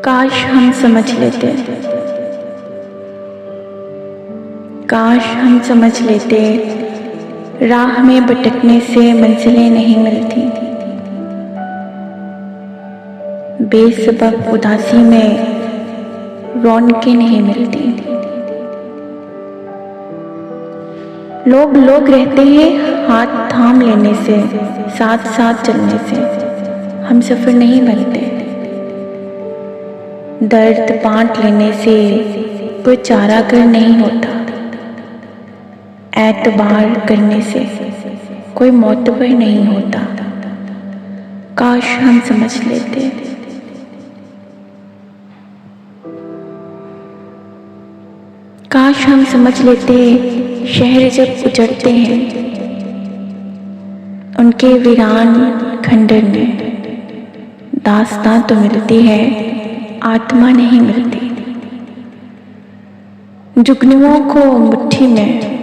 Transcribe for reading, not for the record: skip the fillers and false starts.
काश हम समझ लेते, काश हम समझ लेते, राह में भटकने से मंजिलें नहीं मिलती। बेसबब उदासी में रौनकें नहीं मिलती। लोग रहते हैं हाथ थाम लेने से, साथ साथ चलने से हम सफर नहीं बनते। दर्द बांट लेने से कोई चारा कर नहीं होता। एतबार करने से कोई मोतबर नहीं होता। काश हम समझ लेते। काश हम समझ लेते, शहर जब उजड़ते हैं उनके वीरान खंडर में दास्तां तो मिलती है, आत्मा नहीं मिलती। जुगनुओं को मुट्ठी में